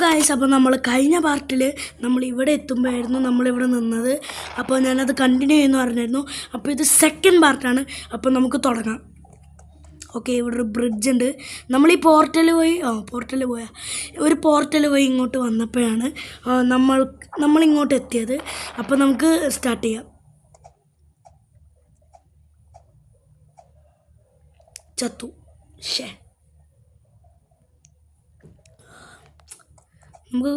Guys, അപ്പോൾ നമ്മൾ കഴിഞ്ഞ പാർട്ടിൽ നമ്മൾ ഇവിടെ എത്തുമ്പോഴായിരുന്നു നമ്മളിവിടെ നിന്നത്. അപ്പോൾ ഞാനത് കണ്ടിന്യൂ ചെയ്യുമെന്ന് പറഞ്ഞായിരുന്നു. അപ്പോൾ ഇത് സെക്കൻഡ് പാർട്ടാണ്. അപ്പോൾ നമുക്ക് തുടങ്ങാം. ഓക്കെ, ഇവിടെ ഒരു ബ്രിഡ്ജ് ഉണ്ട്. നമ്മൾ ഈ പോർട്ടൽ പോയി ഇങ്ങോട്ട് വന്നപ്പോഴാണ് നമ്മളിങ്ങോട്ട് എത്തിയത്. അപ്പോൾ നമുക്ക് സ്റ്റാർട്ട് ചെയ്യാം. ചത്തു. നമുക്ക്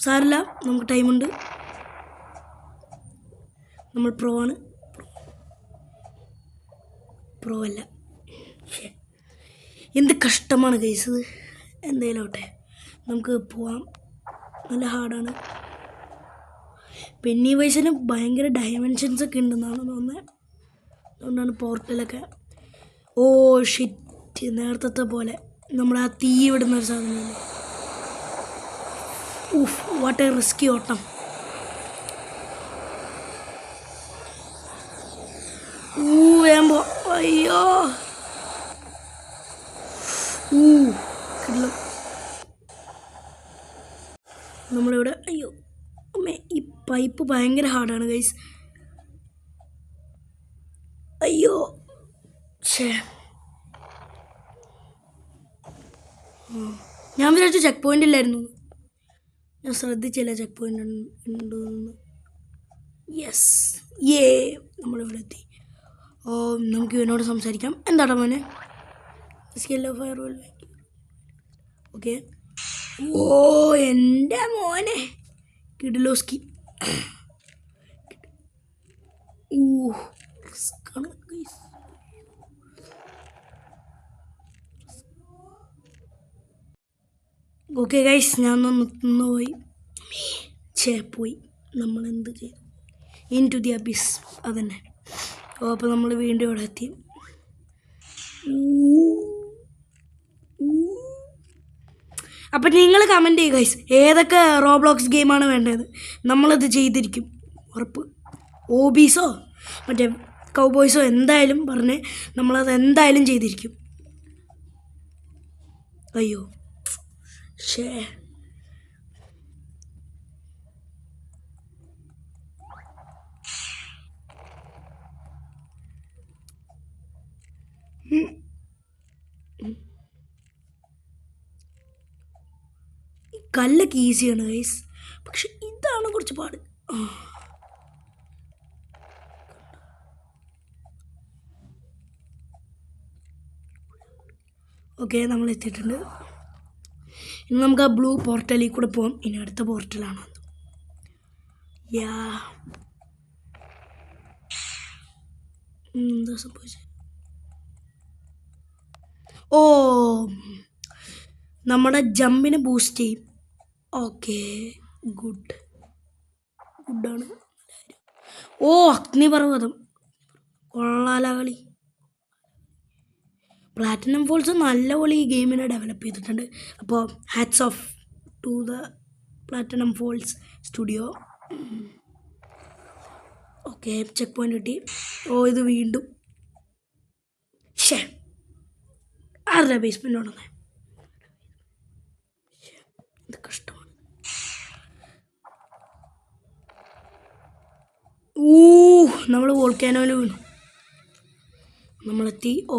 സാരില്ല, നമുക്ക് ടൈമുണ്ട്. നമ്മൾ പ്രോ അല്ല. എന്ത് കഷ്ടമാണ് ഗൈസ് ഇത്. എന്തായാലും ആവട്ടെ, നമുക്ക് പോവാം. നല്ല ഹാർഡാണ്. പെന്നി വൈസിന് ഭയങ്കര ഡയമെൻഷൻസ് ഒക്കെ ഉണ്ടെന്നാണ് തോന്നുന്നത്. അതുകൊണ്ടാണ് പോർട്ടലൊക്കെ. ഓ ഷിറ്റ്, നേരത്തെ പോലെ നമ്മൾ ആ തീ വിടുന്ന ഒരു സാധനമില്ലേ. ഊഫ്, വാട്ട് എ റിസ്കി ഓട്ടം. വേമ്പോ, അയ്യോ കിട്ടില്ല. നമ്മളിവിടെ, അയ്യോ അമ്മേ, ഈ പൈപ്പ് ഭയങ്കര ഹാർഡാണ് ഗൈസ്. അയ്യോ ഞാൻ വിചാരിച്ചു ചെക്ക് പോയിന്റ് ഇല്ലായിരുന്നു. ഞാൻ ശ്രദ്ധിച്ചില്ല ചെക്ക് പോയിന്റ് ഉണ്ടെന്ന്. യെസ്, നമ്മളിവിടെ എത്തി. ഓ, നമുക്ക് ഇവനോട് സംസാരിക്കാം. എന്താടാ മോനെ? Fire okay. ഓ എൻ്റെ മോനെ, കിഡിലോസ്കി. റിസ്ക്കാണ് ഗൈസ്. ഓക്കെ ഗൈസ്, ഞാൻ ഒന്ന് പോയി. നമ്മളെന്ത് ചെയ്തു? Into the abyss. അതന്നെ. ഓ, അപ്പോൾ നമ്മൾ വീണ്ടും ഇവിടെ എത്തി. അപ്പം നിങ്ങൾ കമൻറ്റ് ചെയ്യുക ഗൈസ്, ഏതൊക്കെ റോബ്ലോക്സ് ഗെയിമാണ് വേണ്ടത്. നമ്മളത് ചെയ്തിരിക്കും ഉറപ്പ്. ഓബീസോ മറ്റേ കൗബോയ്സോ എന്തായാലും പറഞ്ഞ് നമ്മളത് എന്തായാലും ചെയ്തിരിക്കും. അയ്യോ ശേ, കല്ലൊക്കെ ഈസിയാണ് ഗൈസ്, പക്ഷെ ഇതാണ് കുറച്ച് പാട്. ഓക്കെ, നമ്മൾ എത്തിയിട്ടുണ്ട്. ഇനി നമുക്ക് ആ ബ്ലൂ പോർട്ടലിൽ കൂടെ പോകാം. ഇനി അടുത്ത പോർട്ടലാണ്. എന്താ സംഭവിച്ചത്? ഓ, നമ്മുടെ ജമ്പിനെ ബൂസ്റ്റ് ചെയ്യും. ഓക്കെ, ഗുഡാണ്. ഓ, അഗ്നിപർവ്വതം കൊള്ളാല കളി. പ്ലാറ്റിനം ഫോൾസ് നല്ലപോലെ ഈ ഗെയിമിനെ ഡെവലപ്പ് ചെയ്തിട്ടുണ്ട്. അപ്പോൾ hats off to the Platinum Falls Studio. Okay, checkpoint കിട്ടി. ഓ, ഇത് വീണ്ടും ആരുടെ ബേസ്മെൻ്റ് ഉണ്ടെന്നേ. ഇത് കഷ്ടമാണ്. നമ്മൾ വോൾക്കാനോയിൽ വീണു. നമ്മളെത്തി. ഓ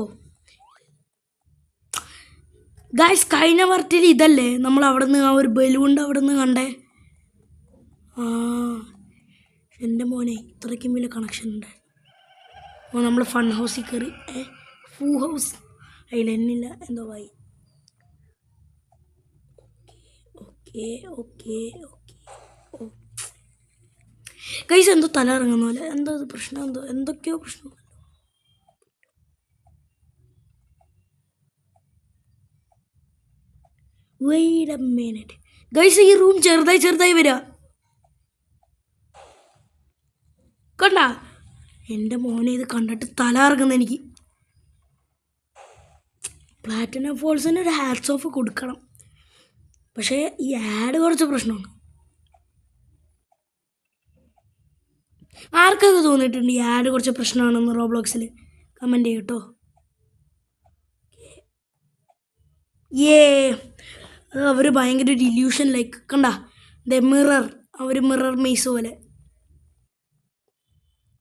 ഗായ്സ്, കഴിഞ്ഞ പാർട്ടിൽ ഇതല്ലേ നമ്മൾ അവിടെ നിന്ന് ആ ഒരു ബലൂണ്ട് അവിടെ നിന്ന് കണ്ടേ. എൻ്റെ മോനെ, ഇത്രയ്ക്കും വലിയ കണക്ഷൻ ഉണ്ടായിരുന്നു. ഓ, നമ്മൾ ഫൺ ഹൗസിൽ കയറി. ഫൂ ഹൗസ് അതിലെന്നില്ല എന്തോ വായി. ഓക്കെ. ഓ ഗൈസ്, എന്തോ തല ഇറങ്ങുന്ന പോലെ. എന്തോ പ്രശ്നം, എന്തൊക്കെയോ പ്രശ്നം. വെയിറ്റ് എ മിനിറ്റ് ഗൈസ്, ഈ റൂം ചെറുതായി വരിക കണ്ട. എൻ്റെ മോനെ, ഇത് കണ്ടിട്ട് തല ഇറങ്ങുന്ന എനിക്ക്. പ്ലാറ്റിനം ഫോൾസിന് ഒരു ഹാറ്റ്സ് ഓഫ് കൊടുക്കണം. പക്ഷേ ഈ ആഡ് കുറച്ച് പ്രശ്നമാണ്. ആർക്കൊക്കെ തോന്നിയിട്ടുണ്ട് ഈ ആഡ് കുറച്ച് പ്രശ്നമാണെന്ന് റോബ്ലോക്സിൽ? കമൻറ്റ് ചെയ്യട്ടോ. അത് അവർ ഭയങ്കര ഒരു ഇല്യൂഷൻ ലൈക്ക് കണ്ട ദ മിറർ അവർ മിറർ മെയ്സ് പോലെ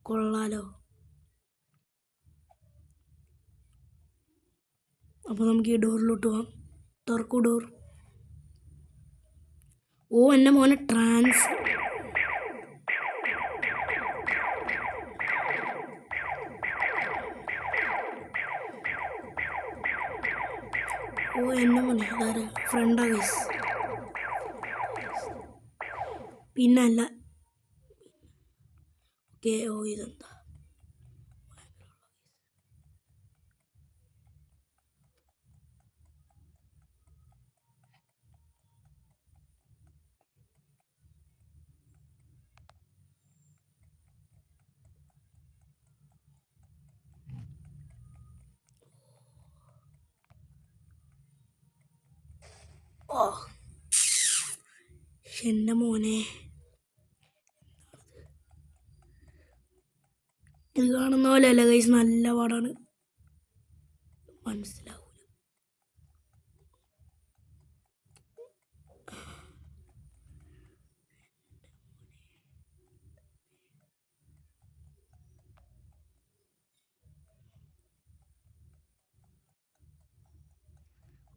കൊള്ളാലോ. അപ്പോൾ നമുക്ക് ഈ ഡോറിലോട്ട് പോവാം. തുറക്കൂ ഡോർ. ഓ എൻ്റെ മോനെ ട്രാൻസ് ഓ എൻ്റെ മോനെ അതാരെ ഫ്രണ്ടാ ഗൈസ്. പിന്നല്ല ഓക്കെ. ഓ ഇതെന്താ ഓ എൻ്റെ മോനെ ഇത് കാണുന്ന പോലെ അല്ല ഗൈസ്, നല്ല പാടാണ്, മനസ്സിലാവൂല.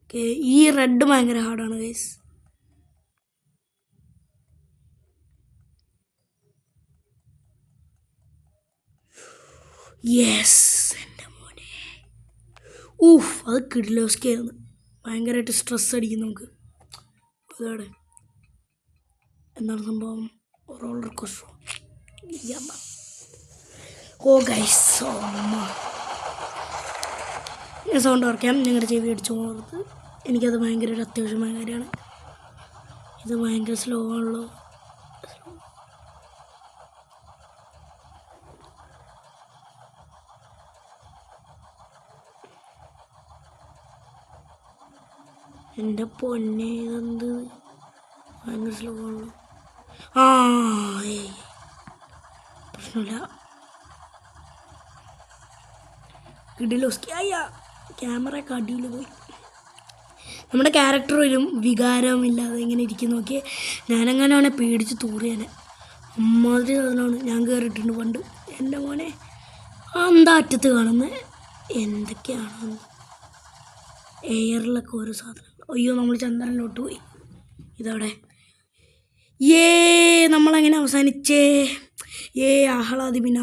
ഓക്കെ ഈ റെഡ് ഭയങ്കര ഹാർഡാണ് ഗൈസ്. യെസ് എൻ്റെ മോനെ. ഊഫ് അത് കിഡ്ലോസ്കായിരുന്നു. ഭയങ്കരമായിട്ട് സ്ട്രെസ് അടിക്കും നമുക്ക്. അതോടെ എന്താണ് സംഭവം? Roller coaster. ഓ ഗൈസ് ഞാൻ സൗണ്ട് ഓർക്കാം. നിങ്ങളുടെ ചെവി അടിച്ചു പോകരുത്. എനിക്കത് ഭയങ്കര ഒരു അത്യാവശ്യമായ കാര്യമാണ്. ഇത് ഭയങ്കര സ്ലോ ആണല്ലോ. എൻ്റെ പൊന്നെ ഇതെന്ത് ഭയങ്കര സ്ലോ ആണല്ലോ. ആ പ്രശ്നമില്ല. കിടിലോസ്കി അയ്യാ ക്യാമറയൊക്കെ അടിയിൽ പോയി. നമ്മുടെ ക്യാരക്ടർ വരും വികാരമില്ലാതെ ഇങ്ങനെ ഇരിക്കും. നോക്കിയേ ഞാനെങ്ങനെയാണ് പേടിച്ച് തൂറിയാനെ. അമ്മാതിരി സാധനമാണ് ഞാൻ കയറിയിട്ടുണ്ട് പണ്ട്. എൻ്റെ മോനെ എന്താ അറ്റത്ത് കാണുന്നത് എന്തൊക്കെയാണ് എയറിലൊക്കെ ഓരോ സാധനങ്ങൾ. അയ്യോ നമ്മൾ ചന്ദ്രനിലോട്ട് പോയി. ഇതവിടെ നമ്മളങ്ങനെ അവസാനിച്ചേ. ആഹ്ലാദിപ്പിൻ.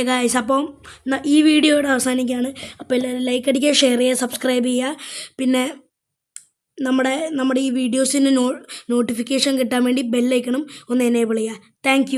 ഗായ്സ് അപ്പം ഈ വീഡിയോയുടെ അവസാനിക്കുകയാണ്. അപ്പോൾ എല്ലാവരും ലൈക്ക് അടിക്കുക, ഷെയർ ചെയ്യുക, സബ്സ്ക്രൈബ് ചെയ്യുക. പിന്നെ നമ്മുടെ ഈ വീഡിയോസിൻ്റെ നോട്ടിഫിക്കേഷൻ കിട്ടാൻ വേണ്ടി ബെല്ലൈക്കണം ഒന്ന് എനേബിൾ ചെയ്യുക. താങ്ക്